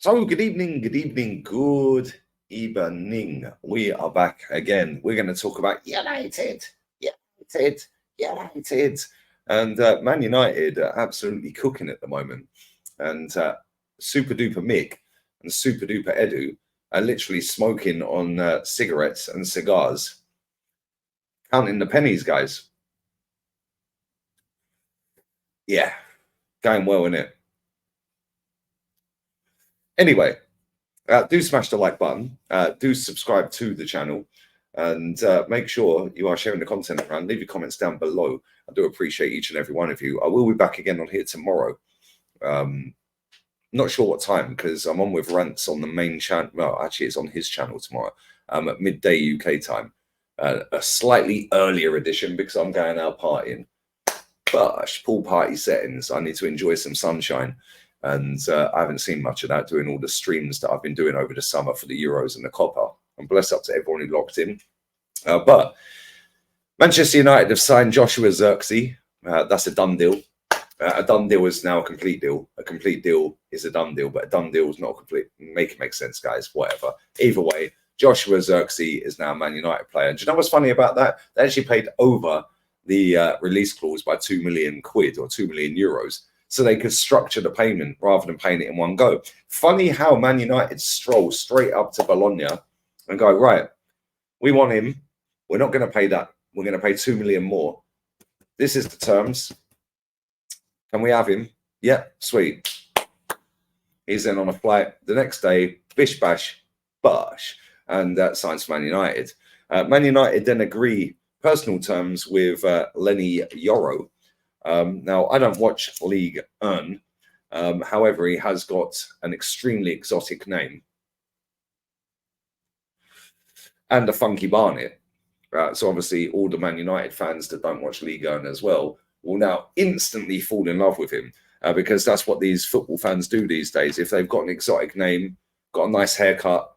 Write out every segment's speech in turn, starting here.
So, good evening, good evening, good evening. We are back again. We're going to talk about United. And Man United are absolutely cooking at the moment. And Super Duper Mick and Super Duper Edu are literally smoking on cigarettes and cigars, counting the pennies, guys. Yeah, going well, innit? Anyway, do smash the like button. Do subscribe to the channel. And make sure you are sharing the content around. Leave your comments down below. I do appreciate each and every one of you. I will be back again on here tomorrow. Not sure what time because I'm on with Rants on the main channel. Well, actually, it's on his channel tomorrow at midday UK time. A slightly earlier edition because I'm going out partying. Gosh, pool party settings. I need to enjoy some sunshine. And I haven't seen much of that doing all the streams that I've been doing over the summer for the Euros and the Copper. And bless up to everyone who logged in. But Manchester United have signed Joshua Zirkzee. That's a done deal. A done deal is now a complete deal. A complete deal is a done deal, but a done deal is not a complete. Make it make sense, guys. Whatever. Either way, Joshua Zirkzee is now a Man United player. And do you know what's funny about that? They actually paid over the release clause by 2 million quid or 2 million euros. So they could structure the payment rather than paying it in one go. Funny how Man United stroll straight up to Bologna and go, right, we want him. We're not going to pay that. We're going to pay 2 million more. This is the terms. Can we have him? Yeah, sweet. He's then on a flight the next day, bish, bash, bosh, and signs for Man United. Man United then agree personal terms with Leny Yoro. Now, I don't watch League 1. However, he has got an extremely exotic name and a funky barnet. So obviously, all the Man United fans that don't watch League 1 as well will now instantly fall in love with him because that's what these football fans do these days. If they've got an exotic name, got a nice haircut,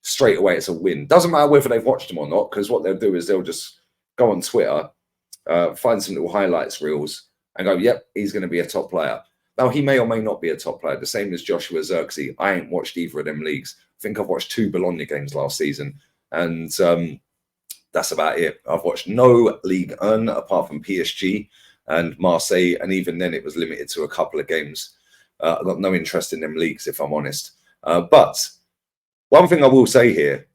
straight away it's a win. Doesn't matter whether they've watched him or not, because what they'll do is they'll just go on Twitter, find some little highlights reels and go, yep, he's going to be a top player. Now, he may or may not be a top player, the same as Joshua Zirkzee. I ain't watched either of them leagues. I think I've watched 2 Bologna games last season, and that's about it. I've watched no League 1 apart from PSG and Marseille, and even then it was limited to a couple of games. I've got no interest in them leagues, if I'm honest. But one thing I will say here,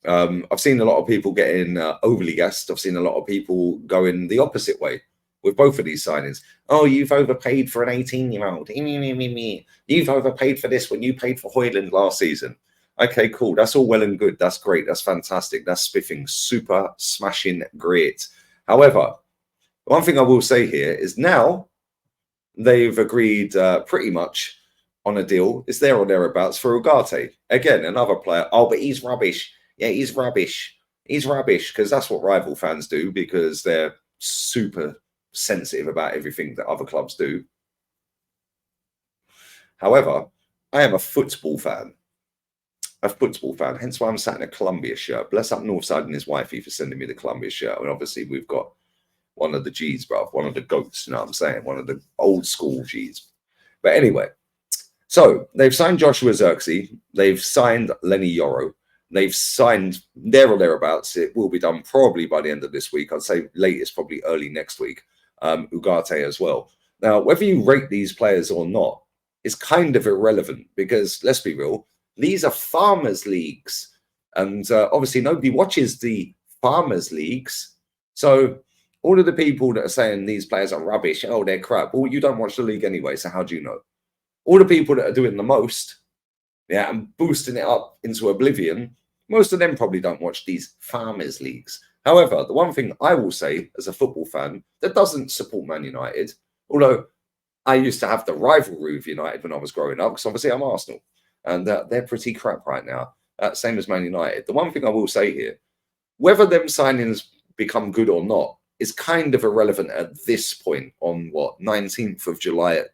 I've seen a lot of people getting overly gassed. I've seen a lot of people going the opposite way with both of these signings. Oh, you've overpaid for an 18-year-old. You've overpaid for this when you paid for Højlund last season. Okay, cool. That's all well and good. That's great. That's fantastic. That's spiffing. Super smashing great. However, one thing I will say here is now they've agreed pretty much on a deal. It's there or thereabouts for Ugarte. Again, another player. Oh, but he's rubbish. Yeah, he's rubbish. He's rubbish because that's what rival fans do because they're super sensitive about everything that other clubs do. However, I am a football fan. Hence why I'm sat in a Columbia shirt. Bless up Northside and his wifey for sending me the Columbia shirt. And obviously we've got one of the G's, bruv, one of the goats, you know what I'm saying? One of the old school G's. But anyway, so they've signed Joshua Zirkzee. They've signed Leny Yoro. They've signed there or thereabouts. It will be done probably by the end of this week. I'd say latest, probably early next week. Ugarte as well. Now, whether you rate these players or not is kind of irrelevant because let's be real, these are farmers' leagues. And obviously nobody watches the farmers' leagues. So all of the people that are saying these players are rubbish, oh, they're crap. Well, you don't watch the league anyway, so how do you know? All the people that are doing the most, yeah, and boosting it up into oblivion, most of them probably don't watch these farmers' leagues. However, the one thing I will say as a football fan that doesn't support Man United, although I used to have the rivalry with United when I was growing up, because obviously I'm Arsenal, and they're pretty crap right now, same as Man United. The one thing I will say here, whether them signings become good or not is kind of irrelevant at this point on, 19th of July at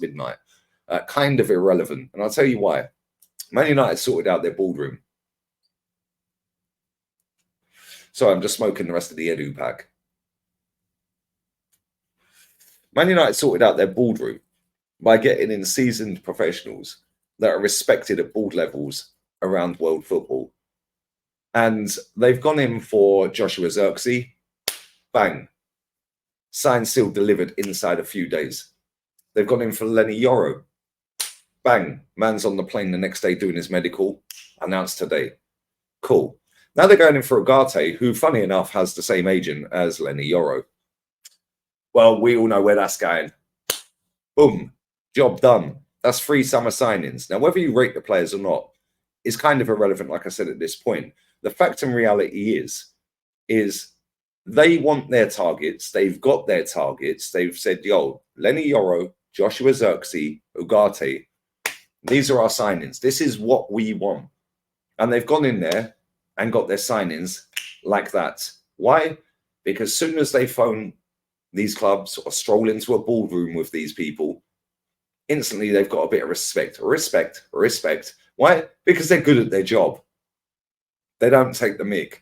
midnight. Kind of irrelevant, and I'll tell you why. Man United sorted out their boardroom. So I'm just smoking the rest of the Edu pack. Man United sorted out their boardroom by getting in seasoned professionals that are respected at board levels around world football. And they've gone in for Joshua Zirkzee. Bang. Signed, sealed, delivered inside a few days. They've gone in for Leny Yoro. Bang. Man's on the plane the next day doing his medical. Announced today. Cool. Now they're going in for Ugarte, who, funny enough, has the same agent as Leny Yoro. Well, we all know where that's going. Boom. Job done. That's 3 summer signings. Now, whether you rate the players or not is kind of irrelevant, like I said, at this point. The fact and reality is they want their targets. They've got their targets. They've said, yo, Leny Yoro, Joshua Zirkzee, Ugarte, these are our signings. This is what we want. And they've gone in there and got their signings like that. Why? Because as soon as they phone these clubs or stroll into a boardroom with these people, instantly they've got a bit of respect. Respect. Why? Because they're good at their job. They don't take the mick.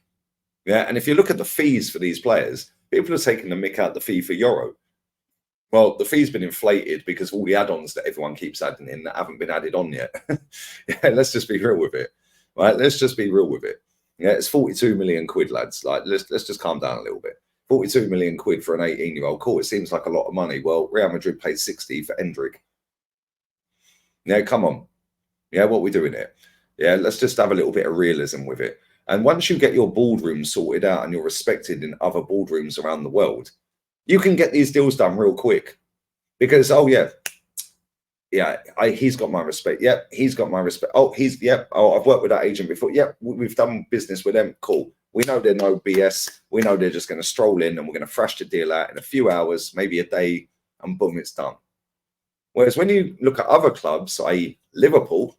Yeah, and if you look at the fees for these players, people are taking the mick out the fee for Yoro. Well, the fee's been inflated because of all the add-ons that everyone keeps adding in that haven't been added on yet. Yeah, let's just be real with it. Right? Let's just be real with it. Yeah, it's 42 million quid, lads. Like, let's just calm down a little bit. 42 million quid for an 18-year-old. Cool, it seems like a lot of money. Well, Real Madrid paid 60 for Endrick. Yeah, come on. Yeah, what are we doing here? Yeah, let's just have a little bit of realism with it. And once you get your boardroom sorted out and you're respected in other boardrooms around the world, you can get these deals done real quick. Because, oh, yeah, he's got my respect. Yep, he's got my respect. Oh, I've worked with that agent before. Yep, we've done business with them. Cool. We know they're no BS. We know they're just going to stroll in and we're going to thrash the deal out in a few hours, maybe a day, and boom, it's done. Whereas when you look at other clubs, i.e. Liverpool,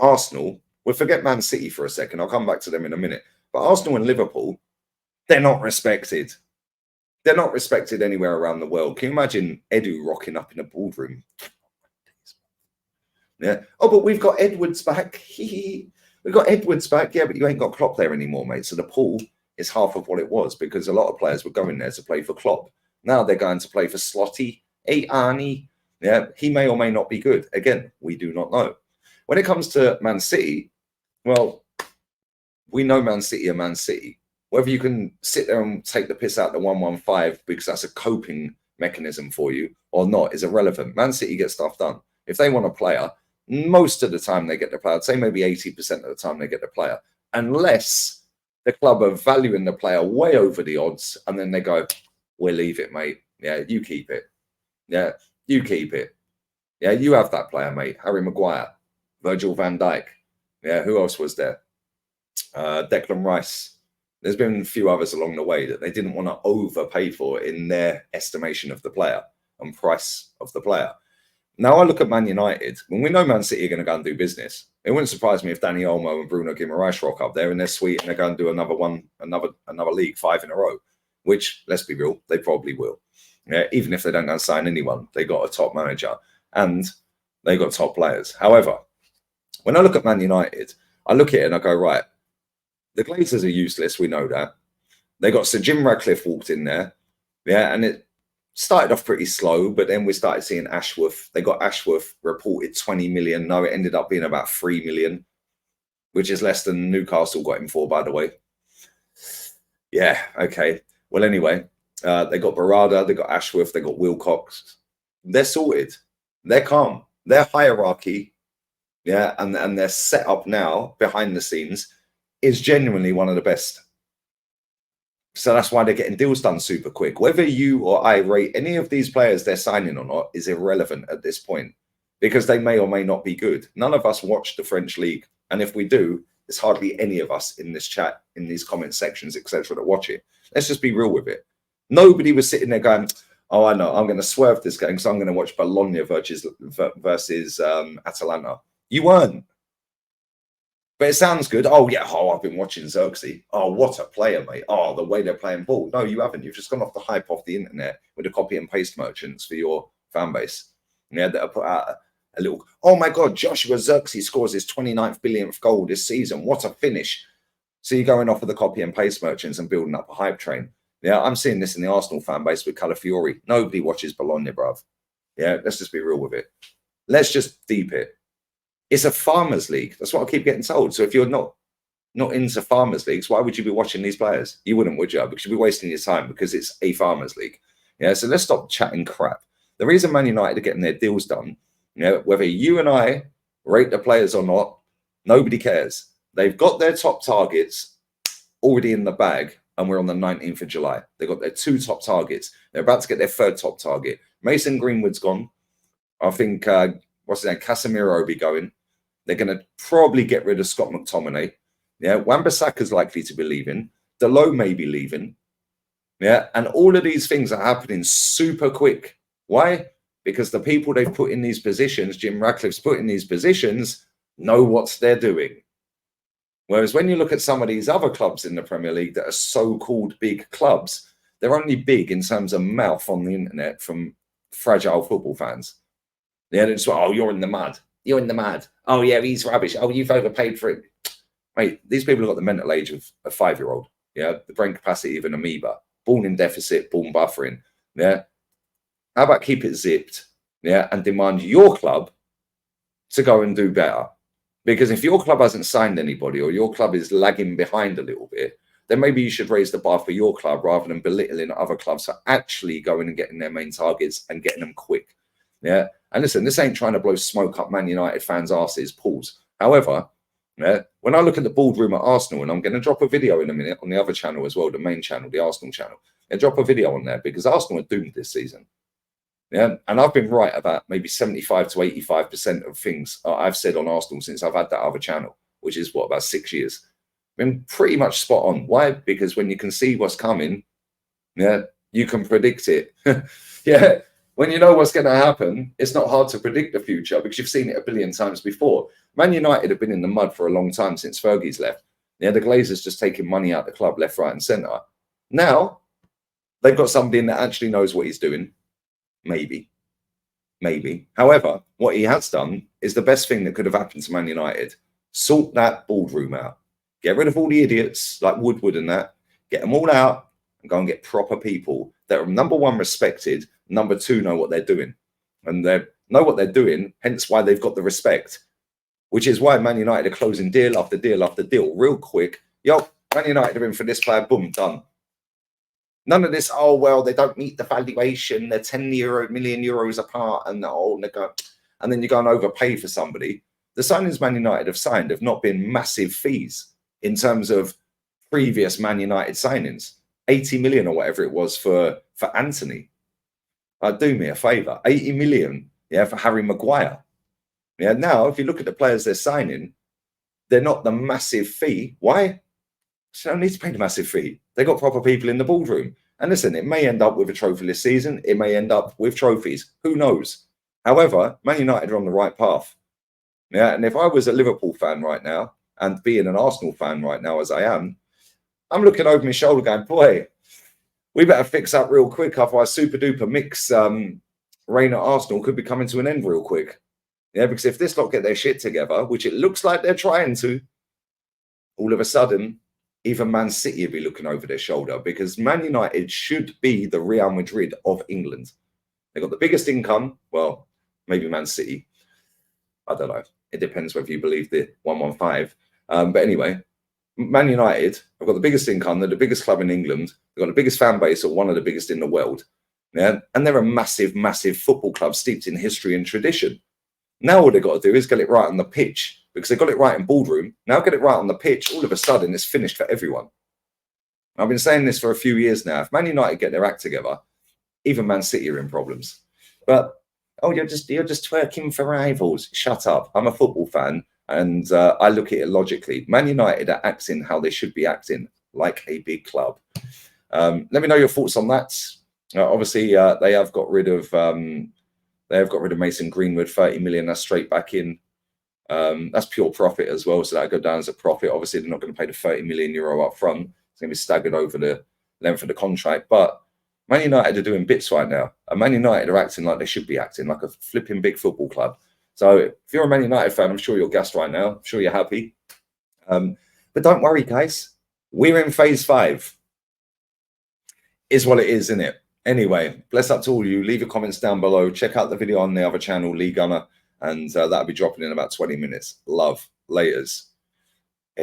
Arsenal, we'll forget Man City for a second. I'll come back to them in a minute. But Arsenal and Liverpool, they're not respected. They're not respected anywhere around the world. Can you imagine Edu rocking up in a boardroom? Yeah. Oh, but we've got Edwards back. We've got Edwards back. Yeah, but you ain't got Klopp there anymore, mate. So the pool is half of what it was because a lot of players were going there to play for Klopp. Now they're going to play for Slotty, Arnie. Yeah, he may or may not be good. Again, we do not know. When it comes to Man City, well, we know Man City are Man City. Whether you can sit there and take the piss out the 115 because that's a coping mechanism for you or not is irrelevant. Man City get stuff done. If they want a player, most of the time they get the player. I'd say maybe 80% of the time they get the player. Unless the club are valuing the player way over the odds and then they go, we'll leave it, mate. Yeah, you keep it. Yeah, you keep it. Yeah, you have that player, mate. Harry Maguire, Virgil van Dijk. Yeah, who else was there? Declan Rice. There's been a few others along the way that they didn't want to overpay for in their estimation of the player and price of the player. Now I look at Man United. When we know Man City are going to go and do business, it wouldn't surprise me if Dani Olmo and Bruno Guimaraes rock up there in their suite and they're going to do another league, 5 in a row, which, let's be real, they probably will. Yeah, even if they don't go and sign anyone, they got a top manager and they got top players. However, when I look at Man United, I look at it and I go, right, the Glazers are useless. We know that. They got Sir Jim Radcliffe walked in there. Yeah, and it started off pretty slow, but then we started seeing Ashworth. They got Ashworth reported 20 million. No, it ended up being about 3 million, which is less than Newcastle got him for, by the way. Yeah, okay. Well, anyway, they got Barada, they got Ashworth, they got Wilcox. They're sorted. They're calm. Their hierarchy, yeah, and their setup now behind the scenes is genuinely one of the best. So that's why they're getting deals done super quick. Whether you or I rate any of these players they're signing or not is irrelevant at this point because they may or may not be good. None of us watch the French league. And if we do, there's hardly any of us in this chat, in these comment sections, etc., that watch it. Let's just be real with it. Nobody was sitting there going, oh, I know, I'm going to swerve this game because I'm going to watch Bologna versus Atalanta. You weren't. But it sounds good. Oh, yeah. Oh, I've been watching Zirkzee. Oh, what a player, mate. Oh, the way they're playing ball. No, you haven't. You've just gone off the hype off the internet with the copy and paste merchants for your fan base. Yeah, that put out a little, oh my God, Joshua Zirkzee scores his 29th billionth goal this season. What a finish. So you're going off of the copy and paste merchants and building up a hype train. Yeah, I'm seeing this in the Arsenal fan base with Calafiori. Nobody watches Bologna, bruv. Yeah, let's just be real with it. Let's just deep it. It's a farmers league. That's what I keep getting told. So if you're not into farmers leagues, why would you be watching these players? You wouldn't, would you? Because you'd be wasting your time because it's a farmers league. Yeah. So let's stop chatting crap. The reason Man United are getting their deals done, whether you and I rate the players or not, nobody cares. They've got their top targets already in the bag, and we're on the 19th of July. They've got their 2 top targets. They're about to get their 3rd top target. Mason Greenwood's gone. I think, what's his name? Casemiro will be going. They're going to probably get rid of Scott McTominay. Yeah, Wan-Bissaka's likely to be leaving. Dalot may be leaving. Yeah, and all of these things are happening super quick. Why? Because the people they've put in these positions, Jim Ratcliffe's put in these positions, know what they're doing. Whereas when you look at some of these other clubs in the Premier League that are so-called big clubs, they're only big in terms of mouth on the internet from fragile football fans. Yeah, they're just like, oh, you're in the mud. You're in the mud. Oh, yeah, he's rubbish. Oh, you've overpaid for it. Mate, these people have got the mental age of a 5-year-old. Yeah, the brain capacity of an amoeba. Born in deficit, born buffering. Yeah. How about keep it zipped? Yeah, and demand your club to go and do better. Because if your club hasn't signed anybody or your club is lagging behind a little bit, then maybe you should raise the bar for your club rather than belittling other clubs for actually going and getting their main targets and getting them quick. Yeah. And listen, this ain't trying to blow smoke up Man United fans' asses. Pause. However, yeah, when I look at the boardroom at Arsenal, and I'm going to drop a video in a minute on the other channel as well, the main channel, the Arsenal channel, and drop a video on there because Arsenal are doomed this season. Yeah, and I've been right about maybe 75 to 85% of things I've said on Arsenal since I've had that other channel, which is what, about 6 years. Been pretty much spot on. Why? Because when you can see what's coming, yeah, you can predict it. Yeah, when you know what's going to happen, it's not hard to predict the future because you've seen it a billion times before. Man United have been in the mud for a long time since Fergie's left. Yeah, the Glazers just taking money out of the club left, right, and centre. Now they've got somebody in that actually knows what he's doing. Maybe. However, what he has done is the best thing that could have happened to Man United. Sort that boardroom out. Get rid of all the idiots like Woodward and that. Get them all out and go and get proper people that are, number one, respected. Number two, know what they're doing. And they know what they're doing, hence why they've got the respect. Which is why Man United are closing deal after deal after deal real quick. Yo, Man United are in for this player. Boom, done. None of this, oh, well, they don't meet the valuation. They're 10 million euros apart. And and then you go and overpay for somebody. The signings Man United have signed have not been massive fees in terms of previous Man United signings. 80 million or whatever it was for Anthony. Do me a favour. 80 million, yeah, for Harry Maguire. Yeah, now, if you look at the players they're signing, they're not the massive fee. Why? So they don't need to pay the massive fee. They got proper people in the boardroom. And listen, it may end up with a trophy this season. It may end up with trophies. Who knows? However, Man United are on the right path. Yeah, and if I was a Liverpool fan right now and being an Arsenal fan right now, as I am, I'm looking over my shoulder going, boy, we better fix up real quick. Otherwise, super duper mix reign at Arsenal could be coming to an end real quick. Yeah, because if this lot get their shit together, which it looks like they're trying to, all of a sudden, even Man City will be looking over their shoulder because Man United should be the Real Madrid of England. They've got the biggest income. Well, maybe Man City. I don't know. It depends whether you believe the 115. But anyway, Man United have got the biggest income. They're the biggest club in England. They've got the biggest fan base, or one of the biggest in the world. Yeah, and they're a massive, massive football club steeped in history and tradition. Now all they've got to do is get it right on the pitch because they got it right in boardroom. Now get it right on the pitch. All of a sudden, it's finished for everyone. I've been saying this for a few years now. If Man United get their act together, even Man City are in problems. But oh, you're just twerking for rivals. Shut up. I'm a football fan, and I look at it logically. Man United are acting how they should be acting, like a big club. Let me know your thoughts on that. Obviously, they have got rid of Mason Greenwood. 30 million. That's straight back in. That's pure profit as well. So that go down as a profit. Obviously, they're not going to pay the 30 million euro up front. It's going to be staggered over the length of the contract. But Man United are doing bits right now. And Man United are acting like they should be acting, like a flipping big football club. So if you're a Man United fan, I'm sure you're gassed right now. I'm sure you're happy. But don't worry, guys. We're in phase 5. Is what it is, isn't it? Anyway, bless up to all you. Leave your comments down below. Check out the video on the other channel, Lee Gunner. and that'll be dropping in about 20 minutes. Love. Laters.